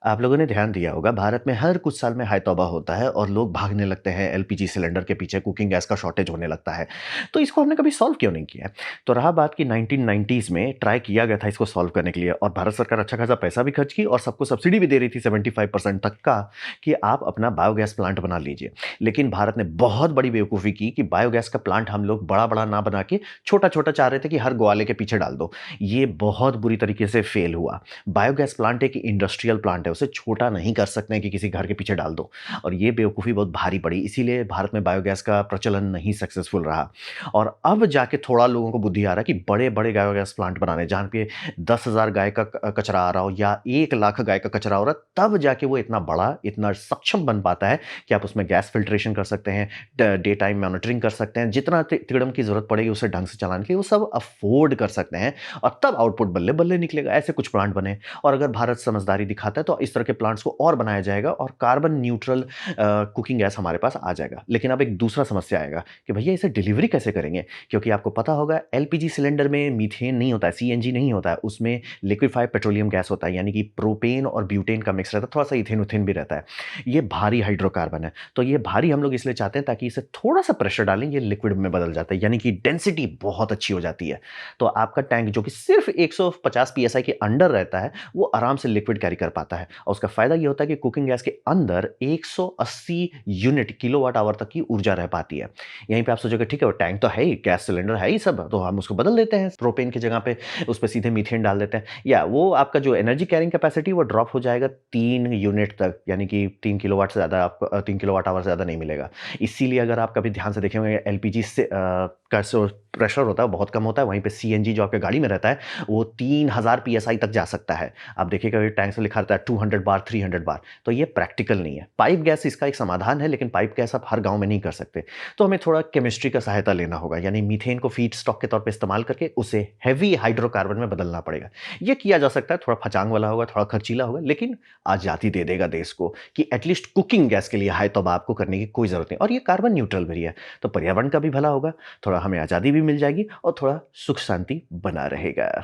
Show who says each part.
Speaker 1: आप लोगों ने ध्यान दिया होगा भारत में हर कुछ साल में हाय तौबा होता है और लोग भागने लगते हैं एलपीजी सिलेंडर के पीछे, कुकिंग गैस का शॉर्टेज होने लगता है। तो इसको हमने कभी सॉल्व क्यों नहीं किया है? तो रहा बात कि 1990s में ट्राई किया गया था इसको सॉल्व करने के लिए और भारत सरकार अच्छा खासा पैसा भी खर्च की और सबको सब्सिडी भी दे रही थी 75% तक का कि आप अपना बायोगैस प्लांट बना लीजिए। लेकिन भारत ने बहुत बड़ी बेवकूफ़ी की कि बायोगैस का प्लांट हम लोग बड़ा-बड़ा ना बना के छोटा-छोटा चाह रहे थे कि हर ग्वाले के पीछे डाल दो। ये बहुत बुरी तरीके से फेल हुआ। बायोगैस प्लांट एक इंडस्ट्रियल प्लांट है, उसे छोटा नहीं कर सकते हैं कि किसी घर के पीछे डाल दो और ये बेवकूफ़ी बहुत भारी पड़ी, इसीलिए भारत में बायोगैस का प्रचलन नहीं सक्सेसफुल रहा। और अब जाके थोड़ा लोगों को बुद्धि आ रहा है कि बड़े-बड़े बायोगैस प्लांट बनाने, जहाँ पे 10,000 गाय का कचरा आ रहा हो या 1 लाख गाय का कचरा हो रहा है, तब जाके वो इतना बड़ा, इतना सक्षम बन पाता है कि आप उसमें गैस फ़िल्ट्रेशन कर सकते हैं, डे टाइम मॉनिटरिंग कर सकते हैं, जितना तिकड़म की ज़रूरत पड़ेगी उसे ढंग से चलाने के लिए, वो सब अफ़ोर्ड कर सकते हैं और तब आउटपुट बल्ले-बल्ले निकलेगा। ऐसे कुछ प्लांट बने और अगर भारत समझदारी दिखाता है तो इस तरह के प्लांट्स को और बनाया जाएगा और कार्बन न्यूट्रल कुकिंग गैस हमारे पास आ जाएगा। लेकिन अब एक दूसरा समस्या आएगा कि भैया इसे डिलीवरी कैसे करेंगे? क्योंकि आपको पता होगा एलपीजी सिलेंडर में मीथेन नहीं होता है, सीएनजी नहीं होता है, उसमें लिक्विफाइड पेट्रोलियम गैस होता है, यानी कि प्रोपेन और ब्यूटेन का मिक्स रहता है, थोड़ा-सा इथेन-उथेन भी रहता है। ये भारी हाइड्रोकार्बन है, तो ये भारी हम लोग इसलिए चाहते हैं ताकि इसे थोड़ा-सा प्रेशर डालें, ये लिक्विड में बदल जाता है, यानी कि डेंसिटी बहुत अच्छी हो जाती है। तो आपका टैंक जो कि सिर्फ 150 पीएसआई के अंडर रहता है, वो आराम से लिक्विड कैरी कर पाता है और उसका फ़ायदा ये होता है कि कुकिंग गैस के अंदर 180 यूनिट किलोवाट आवर तक की ऊर्जा रह पाती है। यहीं पे आप सोचोगे ठीक है वो टैंक तो है ही, गैस सिलेंडर है ही सब, तो हम उसको बदल देते हैं प्रोपेन की जगह पे, उस पे सीधे मीथेन डाल देते हैं या वो आपका जो एनर्जी कैरिंग कैपेसिटी वो ड्रॉप हो जाएगा 3 यूनिट तक, यानी कि 3 किलोवाट से ज़्यादा आपको 3 किलोवाट आवर से ज़्यादा नहीं मिलेगा। इसीलिए अगर आप कभी ध्यान से देखे होंगे एलपीजी से का जो प्रेशर होता है वो बहुत कम होता है, वहीं पे सीएनजी जो आपके गाड़ी में रहता है, वो 3000 पीएसआई तक जा सकता है। आप देखिएगा ये टैंक से लिखा रहता है 200 बार, 300 बार, तो ये प्रैक्टिकल नहीं है। पाइप गैस इसका एक समाधान है, लेकिन पाइप गैस आप हर गाँव में नहीं कर सकते। तो हमें थोड़ा केमिस्ट्री का सहायता लेना होगा, यानी मीथेन को फीडस्टॉक के तौर पे इस्तेमाल करके उसे हेवी हाइड्रोकार्बन में बदलना पड़ेगा। ये किया जा सकता है, थोड़ा फचांग वाला होगा, थोड़ा खर्चीला होगा, लेकिन आज़ादी दे देगा देश को कि एटलीस्ट कुकिंग गैस के लिए हाय तौबा आपको करने की कोई ज़रूरत नहीं और ये कार्बन न्यूट्रल भी है। तो पर्यावरण का भी भला होगा, थोड़ा हमें आज़ादी भी मिल जाएगी और थोड़ा सुख शांति बना रहेगा।